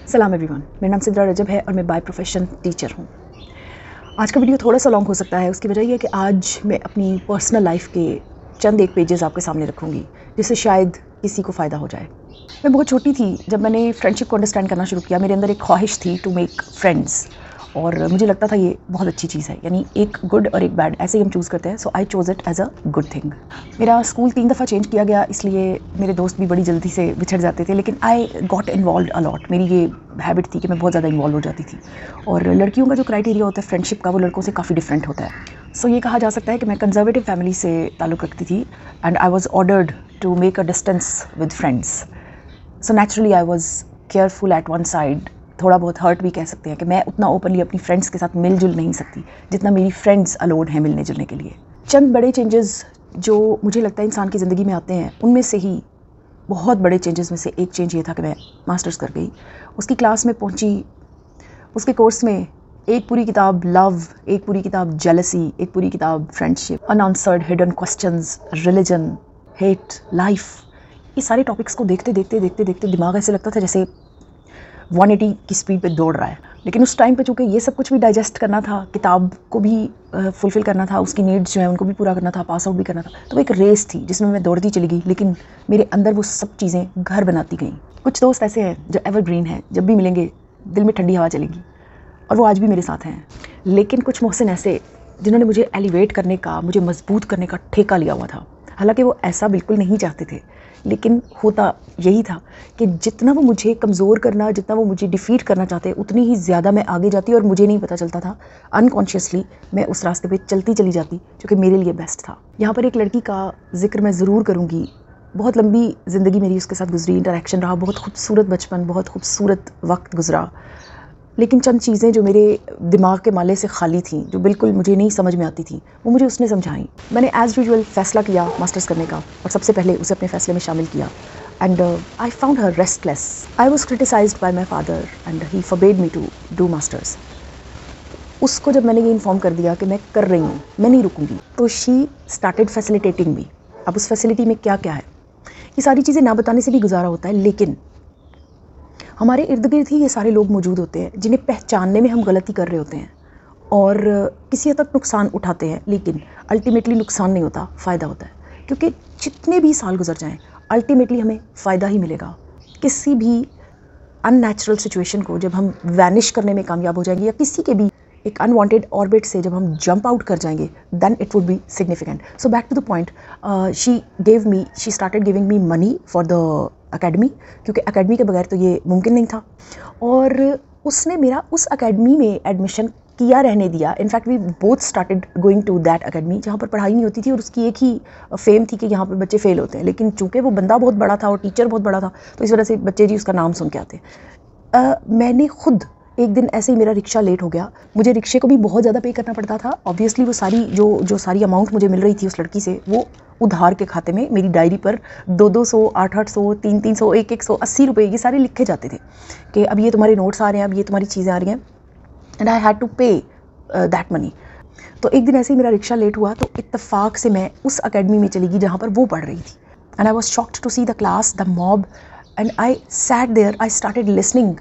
सलाम एवरीवन, मेरा नाम सिद्रा रजब है और मैं बाय प्रोफेशन टीचर हूँ। आज का वीडियो थोड़ा सा लॉन्ग हो सकता है। उसकी वजह यह है कि आज मैं अपनी पर्सनल लाइफ के चंद एक पेजेस आपके सामने रखूँगी जिससे शायद किसी को फ़ायदा हो जाए। मैं बहुत छोटी थी जब मैंने फ्रेंडशिप को अंडरस्टैंड करना शुरू किया। मेरे अंदर एक ख्वाहिश थी टू मेक फ्रेंड्स और मुझे लगता था ये बहुत अच्छी चीज़ है, यानी एक गुड और एक बैड ऐसे ही हम चूज़ करते हैं। So I chose it as a good thing. मेरा स्कूल 3 दफ़ा चेंज किया गया, इसलिए मेरे दोस्त भी बड़ी जल्दी से बिछड़ जाते थे, लेकिन आई गॉट इन्वॉल्व अलॉट। मेरी ये हैबिट थी कि मैं बहुत ज़्यादा इन्वॉल्व हो जाती थी और लड़कियों का जो क्राइटेरिया होता है फ्रेंडशिप का वो लड़कों से काफ़ी डिफरेंट होता है। सो ये कहा जा सकता है कि मैं कंजर्वेटिव फैमिली से ताल्लुक़ रखती थी and I was ordered to make a distance with friends. So naturally I was careful at one side. थोड़ा बहुत हर्ट भी कह सकते हैं कि मैं उतना ओपनली अपनी फ्रेंड्स के साथ मिलजुल नहीं सकती जितना मेरी फ्रेंड्स अलोड हैं मिलने जुलने के लिए। चंद बड़े चेंजेस जो मुझे लगता है इंसान की ज़िंदगी में आते हैं, उनमें से ही बहुत बड़े चेंजेस में से एक चेंज ये था कि मैं मास्टर्स कर गई। उसकी क्लास में पहुंची, उसके कोर्स में एक पूरी किताब लव, एक पूरी किताब जेलसी, एक पूरी किताब friendship, unanswered hidden questions, religion, hate, life, ये सारे टॉपिक्स को देखते देखते देखते देखते दिमाग ऐसे लगता था जैसे 180 की स्पीड पे दौड़ रहा है। लेकिन उस टाइम पे चूँकि ये सब कुछ भी डाइजेस्ट करना था, किताब को भी फुलफ़िल करना था, उसकी नीड्स जो है उनको भी पूरा करना था, पास आउट भी करना था, तो एक रेस थी जिसमें मैं दौड़ती चली गई, लेकिन मेरे अंदर वो सब चीज़ें घर बनाती गईं। कुछ दोस्त ऐसे हैं जो एवरग्रीन हैं, जब भी मिलेंगे दिल में ठंडी हवा चलेगी और वो आज भी मेरे साथ हैं। लेकिन कुछ मोहसिन ऐसे जिन्होंने मुझे एलिवेट करने का, मुझे मजबूत करने का ठेका लिया हुआ था। हालांकि वो ऐसा बिल्कुल नहीं चाहते थे, लेकिन होता यही था कि जितना वो मुझे कमज़ोर करना, जितना वो मुझे डिफ़ीट करना चाहते, उतनी ही ज़्यादा मैं आगे जाती और मुझे नहीं पता चलता था। अनकॉन्शियसली मैं उस रास्ते पे चलती चली जाती जो कि मेरे लिए बेस्ट था। यहाँ पर एक लड़की का जिक्र मैं ज़रूर करूँगी। बहुत लंबी ज़िंदगी मेरी उसके साथ गुजरी, इंटरेक्शन रहा, बहुत खूबसूरत बचपन, बहुत खूबसूरत वक्त गुजरा। लेकिन चंद चीज़ें जो मेरे दिमाग के माले से खाली थीं, जो बिल्कुल मुझे नहीं समझ में आती थी, वो मुझे उसने समझाई। मैंने एज़ यूजुअल फ़ैसला किया मास्टर्स करने का और सबसे पहले उसे अपने फ़ैसले में शामिल किया। And I found her restless. I was criticized by my father and he forbade me to do masters. उसको जब मैंने ये इन्फॉर्म कर दिया कि मैं कर रही हूँ, मैं नहीं रुकूंगी, तो शी स्टार्टेड फैसिलिटेटिंग मी। अब उस फैसिलिटी में क्या क्या है, ये सारी चीज़ें ना बताने से भी गुजारा होता है, लेकिन हमारे इर्द गिर्द ही ये सारे लोग मौजूद होते हैं जिन्हें पहचानने में हम गलती कर रहे होते हैं और किसी हद तक नुकसान उठाते हैं, लेकिन अल्टीमेटली नुकसान नहीं होता, फ़ायदा होता है। क्योंकि जितने भी साल गुजर जाएं, अल्टीमेटली हमें फ़ायदा ही मिलेगा। किसी भी अननेचुरल सिचुएशन को जब हम वैनिश करने में कामयाब हो जाएंगे, या किसी के भी एक अनवांटेड ऑर्बिट से जब हम जंप आउट कर जाएंगे, then it would be significant. So back to the point, she started giving me money for the academy, क्योंकि अकेडमी के बगैर तो ये मुमकिन नहीं था। और उसने मेरा उस अकेडमी में एडमिशन किया रहने दिया। In fact we both started going to that academy, जहाँ पर पढ़ाई नहीं होती थी और उसकी एक ही फेम थी कि यहाँ पर बच्चे फेल होते हैं। लेकिन चूँकि वो बंदा बहुत बड़ा था और टीचर बहुत बड़ा था, तो इस वजह से बच्चे जी उसका नाम सुन के आते। मैंने खुद एक दिन ऐसे ही मेरा रिक्शा लेट हो गया, मुझे रिक्शे को भी बहुत ज़्यादा पे करना पड़ता था। ऑब्वियसली वो सारी जो सारी अमाउंट मुझे मिल रही थी उस लड़की से, वो उधार के खाते में मेरी डायरी पर 200-200, 800-800, 300-300, 100-180 रुपये ये सारे लिखे जाते थे कि अब ये तुम्हारे नोट्स आ रहे हैं, अब ये तुम्हारी चीज़ें आ रही हैं, एंड आई हैड टू पे दैट मनी। तो एक दिन ऐसे ही मेरा रिक्शा लेट हुआ, तो इत्तेफाक से मैं उस अकेडमी में चली गई जहाँ पर वो पढ़ रही थी। And I was shocked to see the class, the mob, and I sat there, I started listening.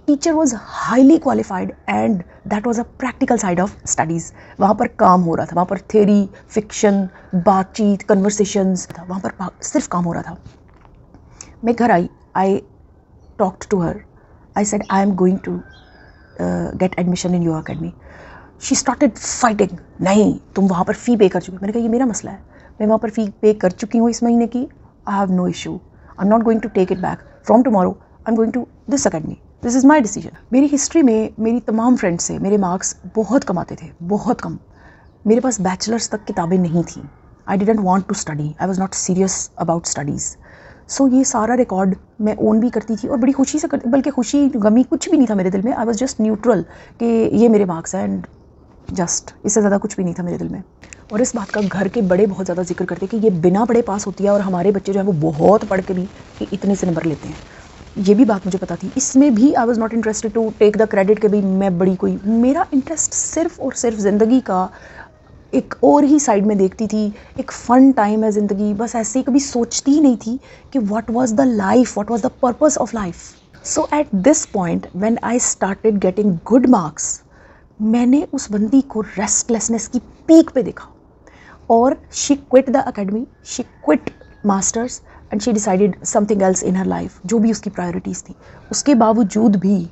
Teacher was highly qualified and that was a practical side of studies. वहाँ पर काम हो रहा था, वहाँ पर थ्योरी, फिक्शन, बातचीत, conversations था, वहाँ पर सिर्फ काम हो रहा था। मैं घर आई, I talked to her, I said I am going to get admission in your academy. She started fighting, नहीं तुम वहाँ पर फ़ी पे कर चुकी। मैंने कहा ये मेरा मसला है, मैं वहाँ पर फ़ी पे कर चुकी हूँ इस महीने की, I have no issue, I am not going to take it back from tomorrow, I am going to this academy, this is my decision. मेरी हिस्ट्री में मेरी तमाम फ्रेंड्स से मेरे मार्क्स बहुत कम आते थे, बहुत कम। मेरे पास बैचलर्स तक किताबें नहीं थी। I didn't want to study, I was not serious about studies. So ये सारा रिकॉर्ड मैं ओन भी करती थी और बड़ी खुशी से करती, बल्कि खुशी गमी कुछ भी नहीं था मेरे दिल में। आई वाज जस्ट न्यूट्रल कि ये मेरे मार्क्स हैं एंड जस्ट, इससे ज़्यादा कुछ भी नहीं था मेरे दिल में। और इस बात का घर के बड़े बहुत ज़्यादा जिक्र करते कि ये बिना पढ़े पास होती है और हमारे बच्चे जो है वो बहुत पढ़ के भी इतने से नंबर लेते हैं। ये भी बात मुझे पता थी। इसमें भी I was not interested to take the credit कि भाई मैं बड़ी कोई, मेरा इंटरेस्ट सिर्फ और सिर्फ ज़िंदगी का एक और ही साइड में देखती थी, एक फ़न टाइम है ज़िंदगी, बस ऐसे ही कभी सोचती ही नहीं थी कि what was the life, what was the purpose of life. So at this point when I started getting good marks, मैंने उस बंदी को रेस्टलेसनेस की पीक पे देखा और she quit the academy, she quit masters and she decided something else in her life, जो भी उसकी प्रायोरिटीज़ थी। उसके बावजूद भी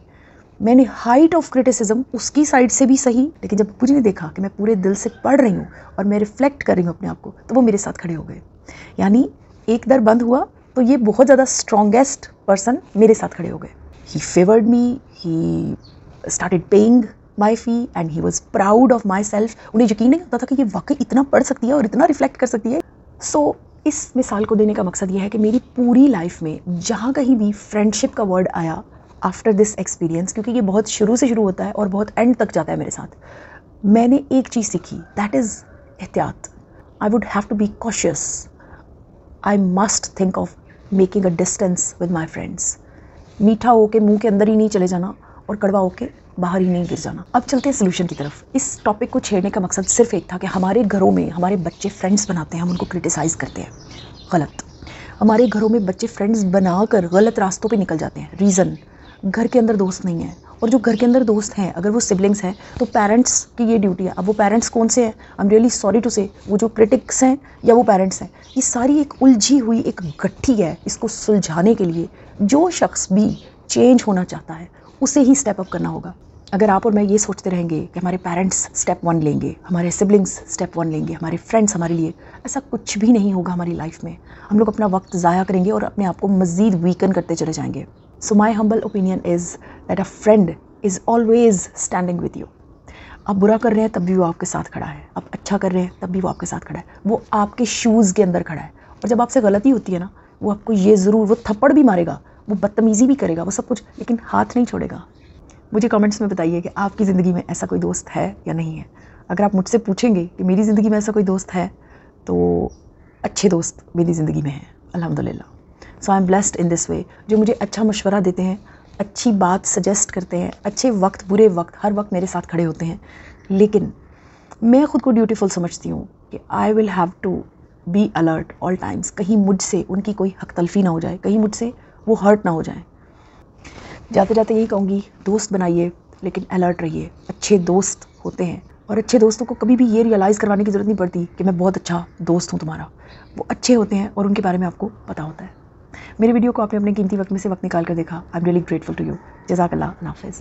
मैंने हाइट ऑफ क्रिटिसिज्म उसकी साइड से भी सही, लेकिन जब मुझे देखा कि मैं पूरे दिल से पढ़ रही हूँ और मैं रिफ्लेक्ट कर रही हूँ अपने आप को, तो वो मेरे साथ खड़े हो गए। यानी एक दर बंद हुआ तो ये बहुत ज़्यादा स्ट्रॉन्गेस्ट पर्सन मेरे साथ खड़े हो गए। He favoured me, he started paying my fee and he was proud of myself. उन्हें यकीन नहीं होता था कि ये वाकई इतना पढ़ सकती है और इतना रिफ्लेक्ट कर सकती है। सो इस मिसाल को देने का मकसद ये है कि मेरी पूरी लाइफ में जहाँ कहीं भी फ्रेंडशिप का वर्ड आया आफ्टर दिस एक्सपीरियंस, क्योंकि ये बहुत शुरू से शुरू होता है और बहुत एंड तक जाता है मेरे साथ, मैंने एक चीज़ सीखी, दैट इज़ एहतियात। I would have to be cautious, I must think of making a distance with my friends. मीठा होके मुंह के अंदर ही नहीं चले जाना और कड़वा होके बाहर ही नहीं गिर जाना। अब चलते हैं सोल्यूशन की तरफ। इस टॉपिक को छेड़ने का मकसद सिर्फ एक था कि हमारे घरों में हमारे बच्चे फ्रेंड्स बनाते हैं, हम उनको क्रिटिसाइज़ करते हैं, गलत। हमारे घरों में बच्चे फ्रेंड्स बनाकर गलत रास्तों पे निकल जाते हैं। रीज़न, घर के अंदर दोस्त नहीं है, और जो घर के अंदर दोस्त हैं अगर वो सिबलिंग्स हैं तो पेरेंट्स की ये ड्यूटी है। अब वो पेरेंट्स कौन से हैं, I am really sorry to say, वो जो क्रिटिक्स हैं या वो पेरेंट्स हैं, ये सारी एक उलझी हुई एक गट्ठी है। इसको सुलझाने के लिए जो शख्स भी चेंज होना चाहता है उसे ही स्टेप अप करना होगा। अगर आप और मैं ये सोचते रहेंगे कि हमारे पेरेंट्स स्टेप 1 लेंगे, हमारे सिबलिंग्स स्टेप 1 लेंगे, हमारे फ्रेंड्स हमारे लिए, ऐसा कुछ भी नहीं होगा हमारी लाइफ में। हम लोग अपना वक्त ज़ाया करेंगे और अपने आप को मज़ीद वीकन करते चले जाएंगे। So my humble opinion is that a friend is always standing with you. आप बुरा कर रहे हैं तब भी वो आपके साथ खड़ा है, आप अच्छा कर रहे हैं तब भी वो आपके साथ खड़ा है, वो आपके शूज़ के अंदर खड़ा है। और जब आपसे गलती होती है ना, वो आपको ये ज़रूर, वो थप्पड़ भी मारेगा, वो बदतमीज़ी भी करेगा, वो सब कुछ, लेकिन हाथ नहीं छोड़ेगा। मुझे कमेंट्स में बताइए कि आपकी ज़िंदगी में ऐसा कोई दोस्त है या नहीं है। अगर आप मुझसे पूछेंगे कि मेरी ज़िंदगी में ऐसा कोई दोस्त है, तो अच्छे दोस्त मेरी ज़िंदगी में हैं, अल्हम्दुलिल्लाह। So I am blessed in this way, जो मुझे अच्छा मशवरा देते हैं, अच्छी बात सजेस्ट करते हैं, अच्छे वक्त बुरे वक्त हर वक्त मेरे साथ खड़े होते हैं। लेकिन मैं ख़ुद को ड्यूटीफुल समझती हूँ कि I will have to be alert all times, कहीं मुझसे उनकी कोई हक तलफ़ी ना हो जाए, कहीं मुझसे वो हर्ट ना हो जाए। जाते जाते यही कहूँगी, दोस्त बनाइए लेकिन अलर्ट रहिए। अच्छे दोस्त होते हैं और अच्छे दोस्तों को कभी भी ये रियलाइज़ करवाने की ज़रूरत नहीं पड़ती कि मैं बहुत अच्छा दोस्त हूँ तुम्हारा। वो अच्छे होते हैं और उनके बारे में आपको पता होता है। मेरे वीडियो को आपने अपने कीमती वक्त में से वक्त निकाल कर देखा, I am really grateful to you. जज़ाकल्लाह, अल्लाह हाफ़िज़।